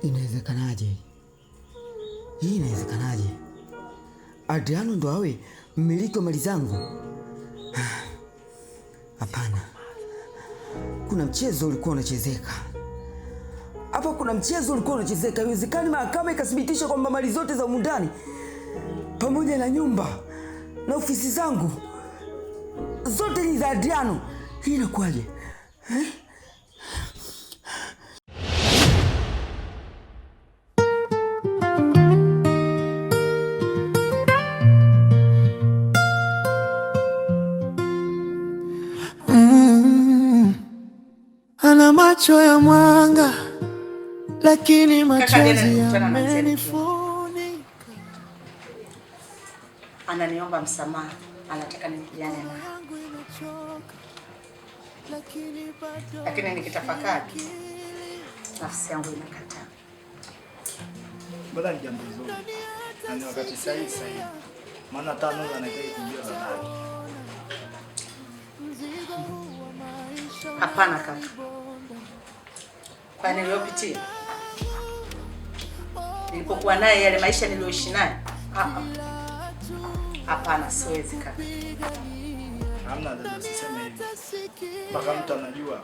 Inawezekanaje? Hii inawezekanaje? Adriano ndo awe mmiliki wa mali zangu? Hapana. Kuna mchezo ulikuwa unachezeka. Hapa kuna mchezo ulikuwa unachezeka. Haiwezekani mahakama ikathibitisha kwamba mali zote za mundani pamoja na nyumba na ofisi zangu zote ni za Adriano. Hii inakuwaje? Ana macho ya mwanga lakini machozi yamenifunika. Ananiomba msamaha, anataka nipigane naye. Lakini nikitafakari nafsi yangu inakataa. Bado ni jambo zuri. Na ni wakati sahihi. Maana tano anataka kujua habari. Hapana kaka. Kwa niliyopitia. Nilipokuwa naye yale maisha niliyoishi naye. Hapana, siwezi kaka. Hamna dada, usiseme hivi. Mpaka mtu anajua.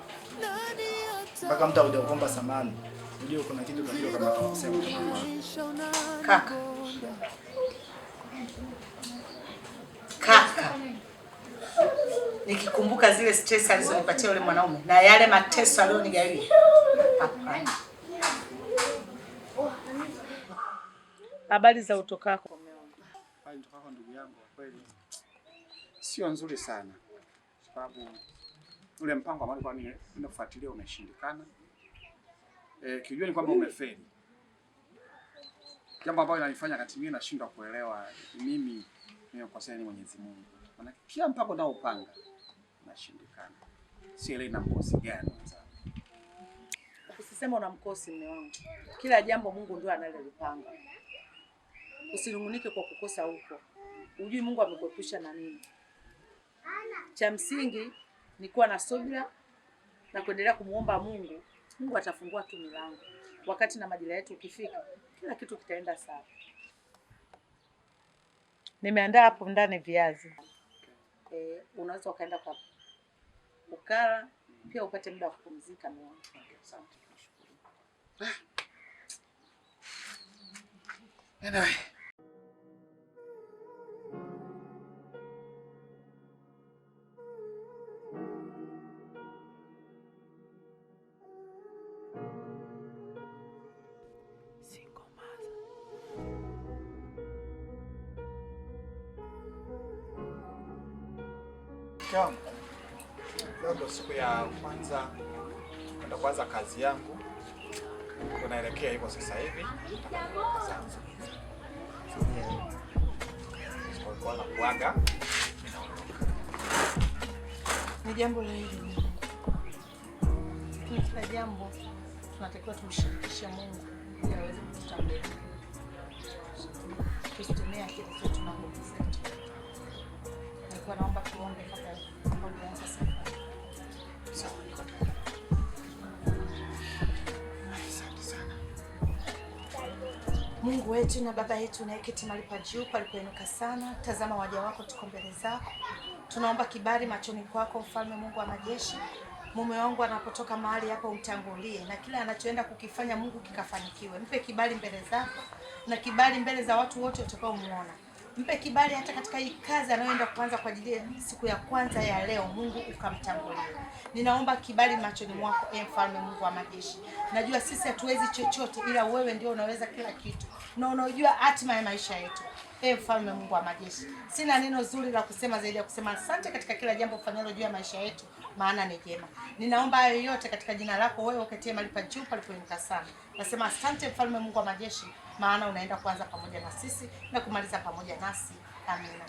Mpaka mtu anakuja kuomba samani. Unajua kuna kitu unajua kama tunasema kaka. Kaka. Nikikumbuka zile stress alizonipatia yule mwanaume na yale mateso aliyonigawia. Hapana. Habari za utokako? Habari utokako ndugu yangu, kwa kweli sio nzuri sana. Sababu ule mpango ambao kwa nini unafuatilia umeshindikana. Kijua ni kwamba umefeli. Jambo ambalo linanifanya kati mimi nashindwa kuelewa mimi nimekosea ni Mwenyezi Mungu. Maana kila mpango nao upanga unashindikana. Si ile ina mkosi gani sasa? Usisema una mkosi mume wangu. Kila jambo Mungu ndio analolipanga. Usinungunike kwa kukosa huko. Unajui Mungu amekuepusha na nini? Cha msingi ni kuwa na subira na kuendelea kumuomba Mungu. Mungu atafungua tu milango. Wakati na majira yetu ukifika, kila kitu kitaenda sawa. Nimeandaa hapo ndani viazi. Unaweza ukaenda kwa ukala, pia upate muda wa kupumzika mimi. Asante. Anyway. Leo ndo siku ya kwanza kwenda kwanza kazi yangu. Tunaelekea hivyo sasa hivi. Kwa kuaga. Ni jambo la hili. Kila jambo tunatakiwa tumshirikishe Mungu ili aweze kututangulia. Tusitumie akili zetu na nguvu zetu. Nilikuwa naomba tuombe kabla tuanze safari. Mungu wetu na Baba yetu unayeketi mahali pa juu palipoinuka sana, tazama waja wako tuko mbele zako. Tunaomba kibali machoni kwako Mfalme Mungu wa majeshi. Mume wangu anapotoka mahali hapa umtangulie na kila anachoenda kukifanya Mungu kikafanikiwe. Mpe kibali mbele zako na kibali mbele za watu wote utakaomuona. Mpe kibali hata katika hii kazi anayoenda kuanza kwa ajili ya siku ya kwanza ya leo, Mungu ukamtangulie. Ninaomba kibali machoni mwako Mfalme Mungu wa majeshi. Najua sisi hatuwezi chochote ila wewe ndio unaweza kila kitu. Na unajua hatima ya maisha yetu. Mfalme Mungu wa majeshi. Sina neno zuri la kusema zaidi ya kusema asante katika kila jambo ufanyalo juu ya maisha yetu, maana ni jema. Ninaomba hayo yote katika jina lako wewe ukatie mahali pa juu palipoinuka sana. Nasema asante Mfalme Mungu wa majeshi, maana unaenda kuanza pamoja na sisi na kumaliza pamoja nasi. Amina.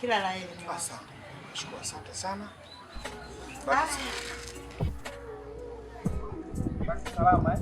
Kila la heri. Asante. Nashukuru, asante sana. Basi salama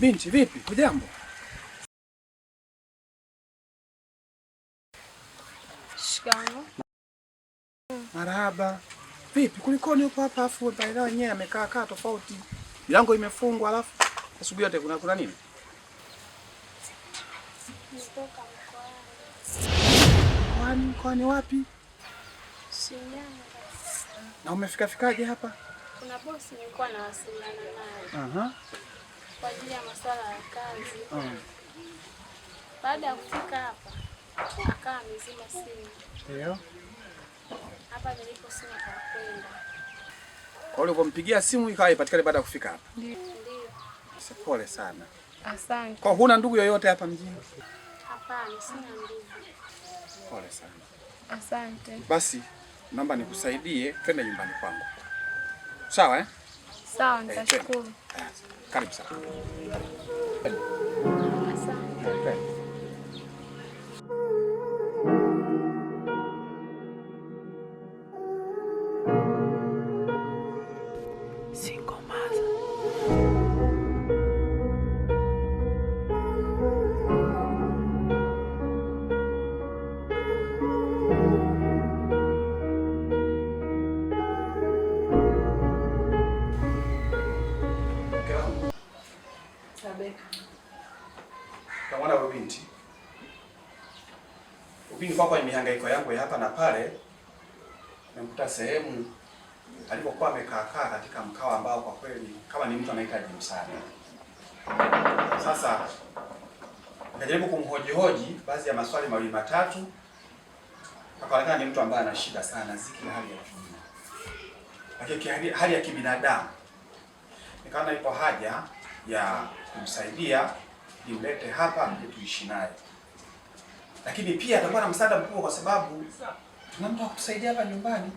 Binti, vipi? Hujambo? Shikamoo. Marahaba. Vipi? Kulikoni uko hapa afu baada wenyewe amekaa tofauti. Milango imefungwa alafu asubuhi yote kuna nini? Nitoka mkoani. Mkoani wapi? Shinyanga. Na umefikaje hapa? Kuna bosi nilikuwa nawasiliana naye. Kwa ajili ya masuala ya kazi. Baada ya kufika hapa, akawa amezima simu. Ndio. Hapa nilipo sina pa kwenda. Kwa hiyo ulipompigia simu ikawa ipatikane baada ya kufika hapa? Ndio. Pole sana. Asante. Kwa huna ndugu yoyote hapa mjini? Hapana, sina ndugu. Pole sana. Asante. Basi naomba nikusaidie twende nyumbani kwangu. Sawa eh? Sawa, nitashukuru. Karibu sana. Asante. Kamwana huyo binti. Ubini kwa mihangaiko yangu ya hapa na pale, nimekuta sehemu alipokuwa amekaa katika mkao ambao kwa kweli kama ni mtu anahitaji msaada. Sasa nikajaribu kumhoji baadhi ya maswali mawili matatu. Akaonekana ni mtu ambaye ana shida sana ziki hali ya jumla. Lakini hali ya kibinadamu. Nikaona ipo haja ya kumsaidia nimlete hapa ili tuishi naye. Lakini pia atakuwa na msaada mkubwa kwa sababu tuna mtu wa kutusaidia hapa nyumbani.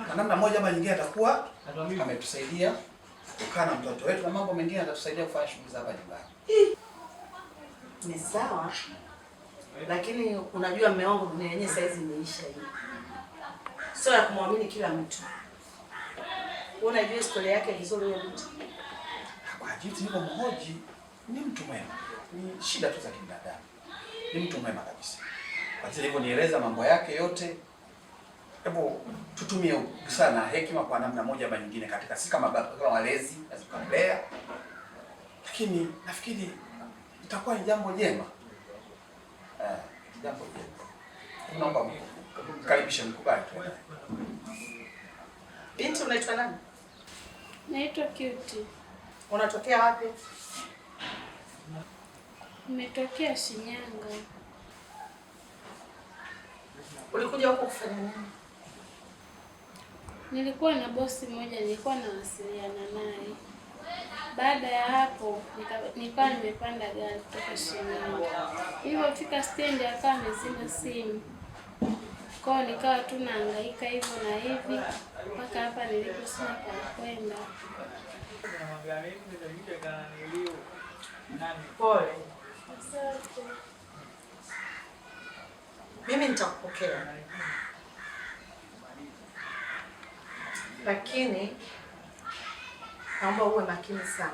Kwa namna moja ama nyingine atakuwa ametusaidia kukaa na mtoto wetu na mambo mengine atatusaidia kufanya shughuli za hapa nyumbani. Ni sawa. Lakini unajua mume wangu dunia yenyewe sasa hizi imeisha hii. Sio ya kumwamini kila mtu. Unajua historia yake vizuri huyo mtu. Kwa jinsi hivyo mhoji ni mtu mwema. Ni shida tu za kibinadamu. Ni mtu mwema kabisa. Kwa hivyo nieleza mambo yake yote. Hebu tutumie busara na hekima kwa namna moja ama nyingine katika sisi kama baba kama walezi na tukamlea. Lakini nafikiri itakuwa ni jambo jema. Jambo jema. Naomba mkaribishe mkubali tu. Binti unaitwa nani? Naitwa Cutie. Unatokea wapi? Nimetokea Shinyanga. Ulikuja huko kufanya nini? Nilikuwa na bosi mmoja nilikuwa nawasiliana naye. Baada ya hapo nikawa nimepanda gari kutoka Shinyanga. Nilipofika stendi akawa amezima simu. Kwa hiyo nikawa tu nahangaika hivyo na hivi mpaka hapa nilipo sina pa kwenda. Pole. Mimi nitakupokea. Lakini naomba uwe makini sana.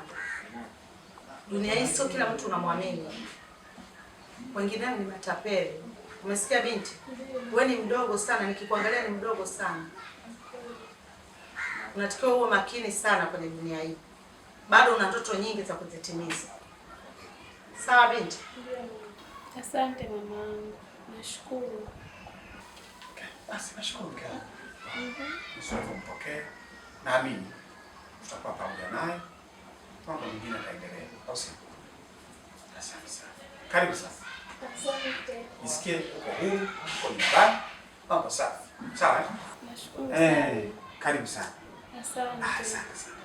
Dunia hii sio kila mtu unamwamini. Wengine ni matapeli. Umesikia binti? Wewe ni mdogo sana, nikikuangalia ni mdogo sana. Unatakiwa uwe makini sana kwenye dunia hii. Bado una ndoto nyingi za kuzitimiza. Sawa binti? Asante mamangu. Nashukuru. Basi nashukuru sana. Mpokee. Naamini tutakuwa pamoja naye. Mambo mengine yataendelea. Au si? Asante sana. Karibu sana. Asante. Nisikie uko huru, uko nyumbani. Mambo safi. Sawa? Nashukuru sana. Karibu sana. Asante. Asante sana.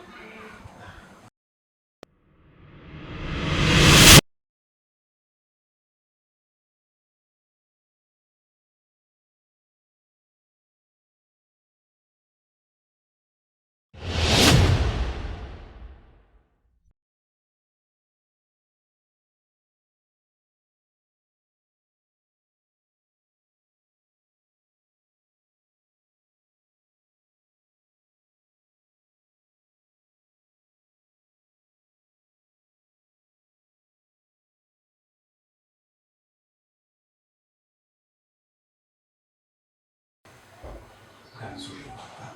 mazuri hapa.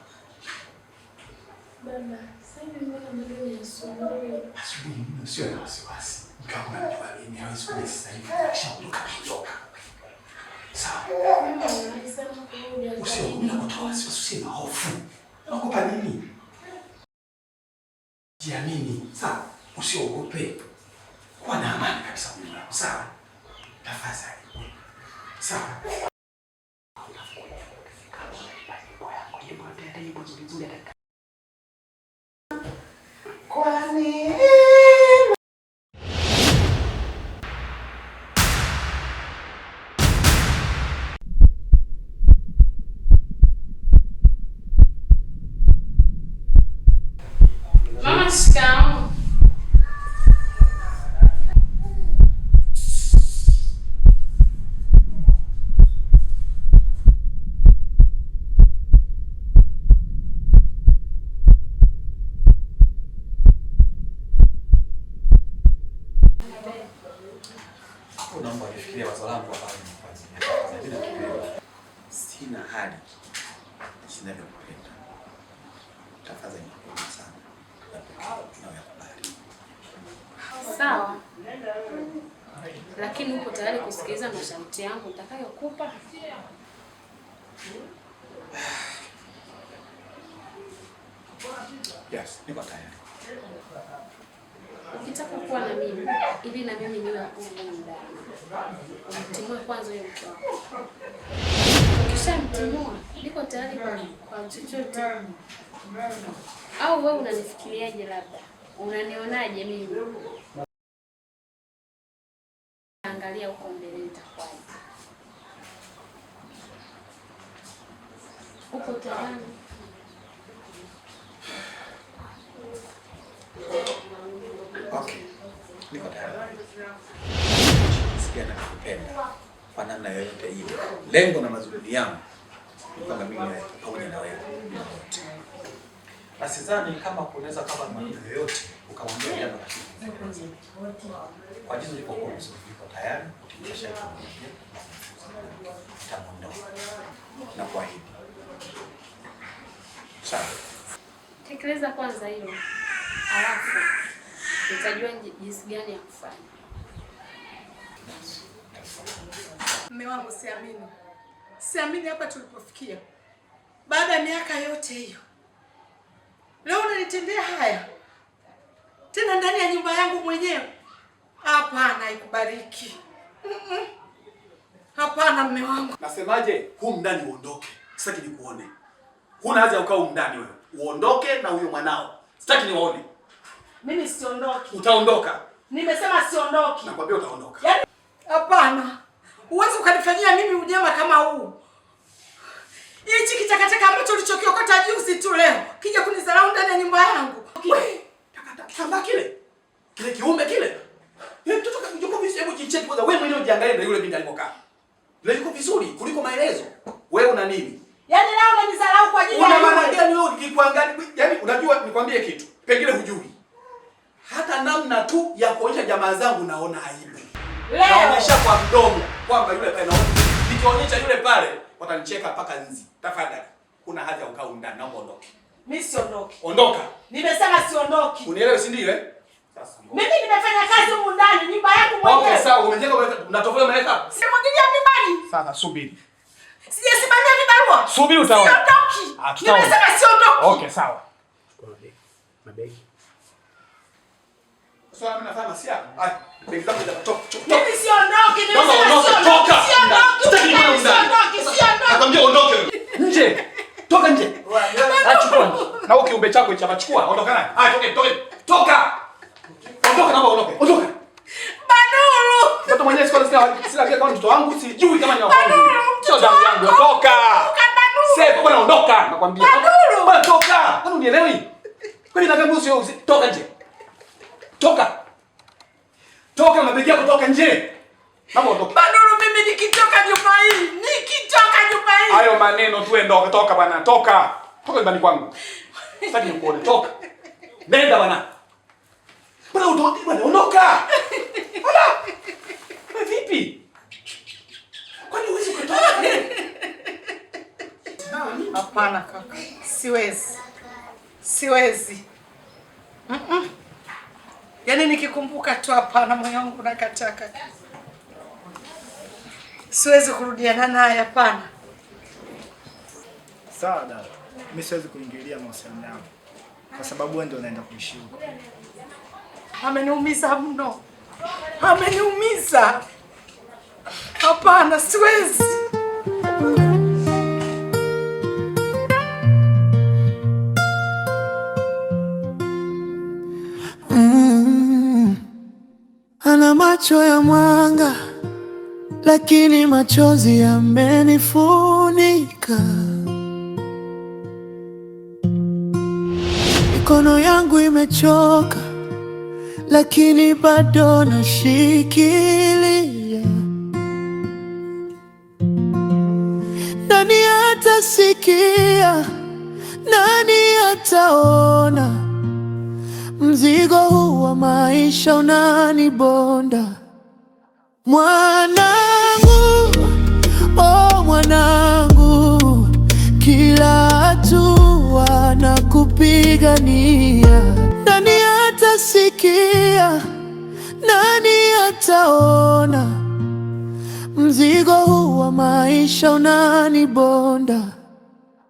Baba, sasa mbona mbona ni asubuhi? Asubuhi mimi sio na wasiwasi. Kama unajua mimi hawezi kuja sasa hivi. Kishaondoka kutoka. Sawa. Mimi nakutoa wasiwasi na hofu. Nakupa nini? Jiamini. Sawa. Usiogope. Kuwa na amani kabisa mwili wako. Sawa. Tafadhali. Sawa. Kwani Mama, shikamoo. Naomba nifikirie wazo langu ambalo nimefanya. Sina hali ninavyopenda. Tafadhali nipe sana. Na yakubali. Sawa. Lakini uko tayari kusikiliza masharti yangu nitakayokupa? Yes, niko tayari. Ukitaka kuwa na mimi, ili na mimi niwe huko ndani. Umtimue kwanza hiyo mtu wako. Ukishamtimua, niko tayari kwa chochote. Au wewe unanifikiriaje labda? Unanionaje mimi? Angalia huko mbele nitakuwa. Uko tayari? Okay. Niko tayari. Sikia nakupenda. Kwa namna yoyote ile. Lengo na mazuri yangu ni kwamba mimi pamoja na wewe. Asizani kama kunaweza kama maneno yoyote ukamwambia jambo la kitu. Kwa jinsi ulipokuwa mzuri uko tayari kutikisha kumwambia. Tamundo. Na kwa hivi. Sawa. Tekeleza kwanza hilo. Alafu nitajua jinsi gani ya kufanya. mume wangu, siamini hapa tulipofikia. Baada ya miaka yote hiyo, leo unanitendea haya tena ndani ya nyumba yangu mwenyewe? Hapana, ikubariki. Hapana mume wangu. Nasemaje? Huu ndani uondoke. Sitaki nikuone. Huna haja ukaa huko ndani wewe. Uondoke na huyo mwanao. Sitaki niwaone. Mimi siondoki. Utaondoka. Nimesema siondoki. Nakwambia utaondoka. Yaani hapana. Huwezi ukanifanyia mimi unyama kama huu. Hichi kitakataka ambacho ulichokiokota juzi tu leo kija kunizarau ndani ya nyumba yangu. Wewe, takataka kile. Kile kiumbe kile. Yule mtoto yuko vizuri, hebu jicheki kwanza. Wewe mwenyewe jiangalie na yule binti alipokaa. Yule yuko vizuri kuliko maelezo. Wewe una nini? Yaani leo unanizarau kwa ajili ya una maana gani wewe ukikuangalia? Yaani unajua nikwambie kitu. Pengine hujui. Hata namna tu ya kuonyesha jamaa zangu naona aibu. Naonyesha kwa mdomo kwamba yule pale naona. Nikionyesha yule pale watanicheka mpaka nzi. Tafadhali. Kuna haja ukaa ndani, naomba ondoke. Mimi siondoki. Ondoka. Nimesema siondoki. Unielewe si ndio Sasa mimi nimefanya kazi huko ndani nyumba yangu mwenyewe. Okay, sawa, umejenga unatofauti umeweka. Simwagilia mimani. Sasa subiri. Sijasimamia vibarua. Subiri utaona. Siondoki. Nimesema siondoki. Okay, sawa. Chukua mabegi. Sasa mimi nafanya masia. Haya, begi zangu zitatoka. Mimi siondoki, nimesema siondoki. Sitaki nione siondoki. Nakwambia ondoke. Nje. Toka nje. Achukua. Na kiumbe chako hicho achukua. Ondoka naye. Haya, toka. Ondoka na ondoke. Ondoka. Banuru. Mtoto mwenyewe sina kama mtoto wangu, sijui kama ni wa kwangu. Sio damu yangu. Toka. Sasa bwana ondoka. Nakwambia. Bwana toka. Kwani unielewi? Kwani nakwambia usio toka nje. Toka. Toka mabegi yako toka nje. Naomba ondoka. Banuru, mimi nikitoka nyumba hii. Hayo maneno tu ondoka, toka bwana, toka. Toka ndani kwangu. Sitaki nikuone, toka. Nenda bwana. Bwana ondoka, bwana ondoka. Bwana. Vipi? Kwani huwezi kutoka? Sawa, Hapana kaka, siwezi. Siwezi. Yaani nikikumbuka tu hapana, moyo wangu unakataa kaka. Siwezi kurudiana naye, hapana. Sawa dada, mimi siwezi kuingilia mahusiano yako kwa sababu wewe ndio unaenda kuishi huko. Ameniumiza mno. Ameniumiza. Hapana, siwezi. Ana macho ya mwanga, lakini machozi yamenifunika. Mikono yangu imechoka, lakini bado nashikilia. Nani atasikia? Nani ataona? Mzigo huu wa maisha unanibonda. Mwanangu, oh mwanangu, kila hatua nakupigania. Nani atasikia? Nani ataona? Mzigo huu wa maisha unanibonda.